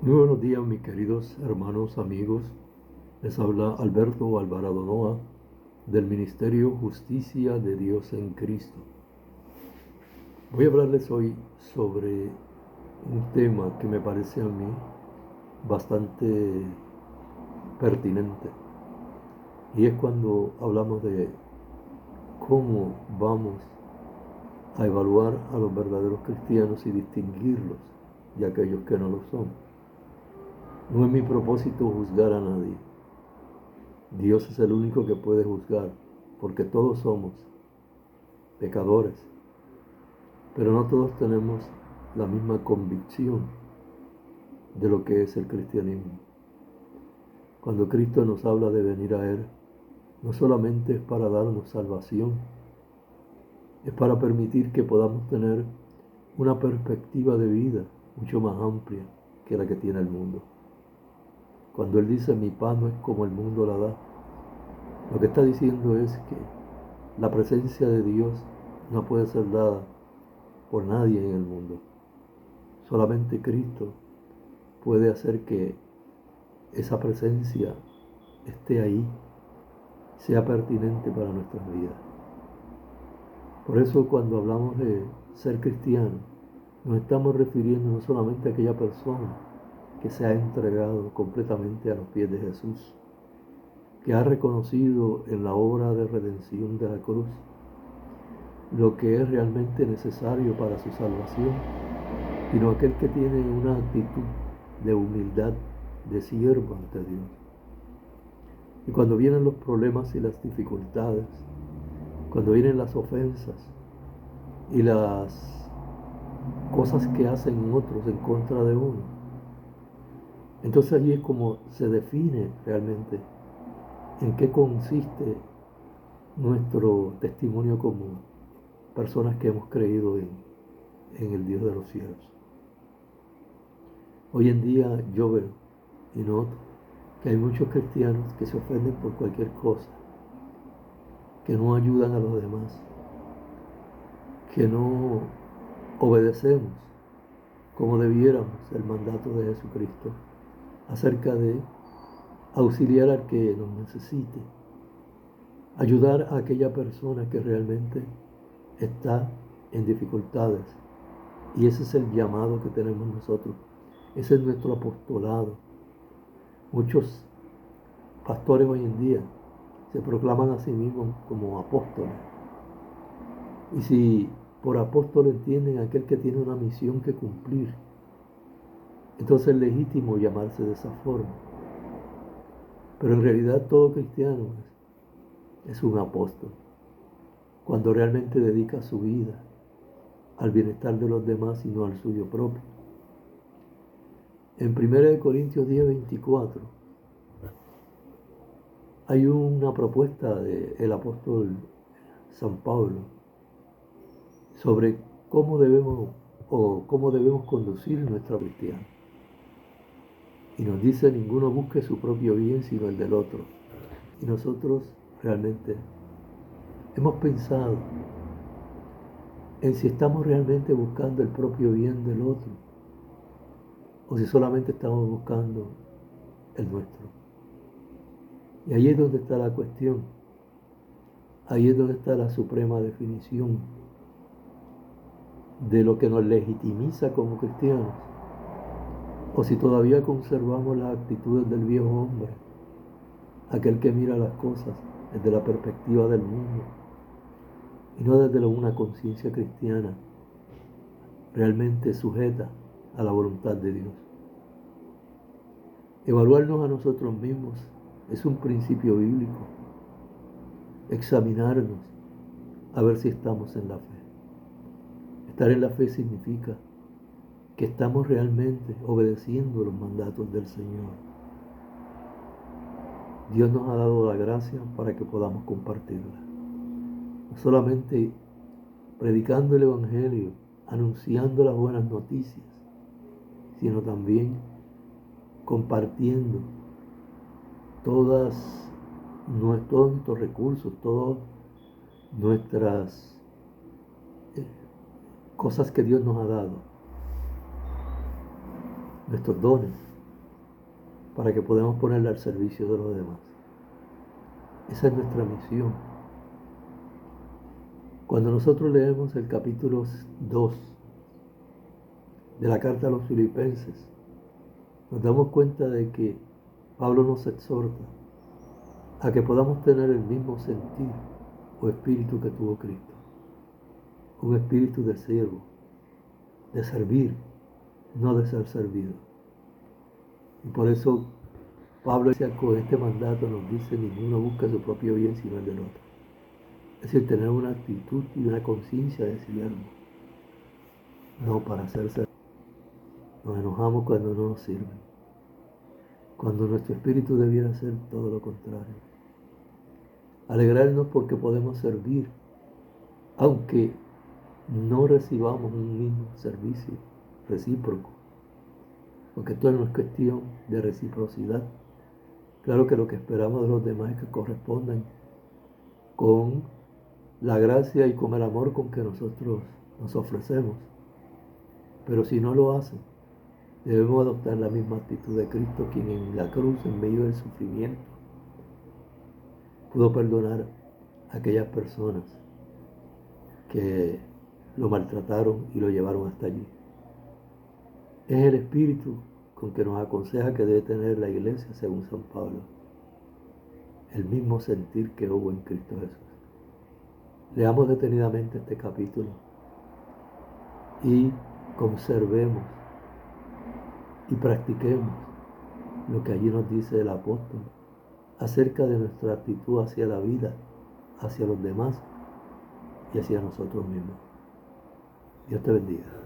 Muy buenos días, mis queridos hermanos, amigos. Les habla Alberto Alvarado Noa del Ministerio Justicia de Dios en Cristo. Voy a hablarles hoy sobre un tema que me parece a mí bastante pertinente, y es cuando hablamos de cómo vamos a evaluar a los verdaderos cristianos y distinguirlos de aquellos que no lo son. No es mi propósito juzgar a nadie. Dios es el único que puede juzgar, porque todos somos pecadores, pero no todos tenemos la misma convicción de lo que es el cristianismo. Cuando Cristo nos habla de venir a Él, no solamente es para darnos salvación, es para permitir que podamos tener una perspectiva de vida mucho más amplia que la que tiene el mundo. Cuando Él dice, mi paz no es como el mundo la da, lo que está diciendo es que la presencia de Dios no puede ser dada por nadie en el mundo. Solamente Cristo puede hacer que esa presencia esté ahí, sea pertinente para nuestras vidas. Por eso cuando hablamos de ser cristiano, nos estamos refiriendo no solamente a aquella persona que se ha entregado completamente a los pies de Jesús, que ha reconocido en la obra de redención de la cruz lo que es realmente necesario para su salvación, sino aquel que tiene una actitud de humildad, de siervo ante Dios. Y cuando vienen los problemas y las dificultades, cuando vienen las ofensas y las cosas que hacen otros en contra de uno, entonces allí es como se define realmente en qué consiste nuestro testimonio como personas que hemos creído en el Dios de los cielos. Hoy en día yo veo y noto que hay muchos cristianos que se ofenden por cualquier cosa, que no ayudan a los demás, que no obedecemos como debiéramos el mandato de Jesucristo acerca de auxiliar al que nos necesite, ayudar a aquella persona que realmente está en dificultades. Y ese es el llamado que tenemos nosotros. Ese es nuestro apostolado. Muchos pastores hoy en día se proclaman a sí mismos como apóstoles. Y si por apóstol entienden a aquel que tiene una misión que cumplir, entonces es legítimo llamarse de esa forma. Pero en realidad todo cristiano es un apóstol, cuando realmente dedica su vida al bienestar de los demás y no al suyo propio. En 1 Corintios 10:24 hay una propuesta del apóstol San Pablo sobre cómo debemos conducir nuestra cristiana. Y nos dice, ninguno busque su propio bien sino el del otro. Y nosotros realmente hemos pensado en si estamos realmente buscando el propio bien del otro o si solamente estamos buscando el nuestro. Y ahí es donde está la cuestión. Ahí es donde está la suprema definición de lo que nos legitimiza como cristianos, o si todavía conservamos las actitudes del viejo hombre, aquel que mira las cosas desde la perspectiva del mundo y no desde una conciencia cristiana realmente sujeta a la voluntad de Dios. Evaluarnos a nosotros mismos es un principio bíblico. Examinarnos a ver si estamos en la fe. Estar en la fe significa que estamos realmente obedeciendo los mandatos del Señor. Dios nos ha dado la gracia para que podamos compartirla. No solamente predicando el Evangelio, anunciando las buenas noticias, sino también compartiendo todos nuestros recursos, todas nuestras cosas que Dios nos ha dado, nuestros dones, para que podamos ponerla al servicio de los demás. Esa es nuestra misión. Cuando nosotros leemos el capítulo 2 de la carta a los Filipenses, nos damos cuenta de que Pablo nos exhorta a que podamos tener el mismo sentir o espíritu que tuvo Cristo. Un espíritu de siervo, de servir, no de ser servido. Y por eso Pablo con este mandato nos dice: ninguno busca su propio bien sino el del otro. Es decir, tener una actitud y una conciencia de siervo, no para ser servido. Nos enojamos cuando no nos sirven, cuando nuestro espíritu debiera ser todo lo contrario. Alegrarnos porque podemos servir, aunque no recibamos un mismo servicio recíproco, porque esto no es cuestión de reciprocidad. Claro que lo que esperamos de los demás es que correspondan con la gracia y con el amor con que nosotros nos ofrecemos. Pero si no lo hacen, debemos adoptar la misma actitud de Cristo, quien en la cruz, en medio del sufrimiento, pudo perdonar a aquellas personas que lo maltrataron y lo llevaron hasta allí. Es el espíritu con que nos aconseja que debe tener la iglesia según San Pablo. El mismo sentir que hubo en Cristo Jesús. Leamos detenidamente este capítulo y conservemos y practiquemos lo que allí nos dice el apóstol acerca de nuestra actitud hacia la vida, hacia los demás y hacia nosotros mismos. Dios te bendiga.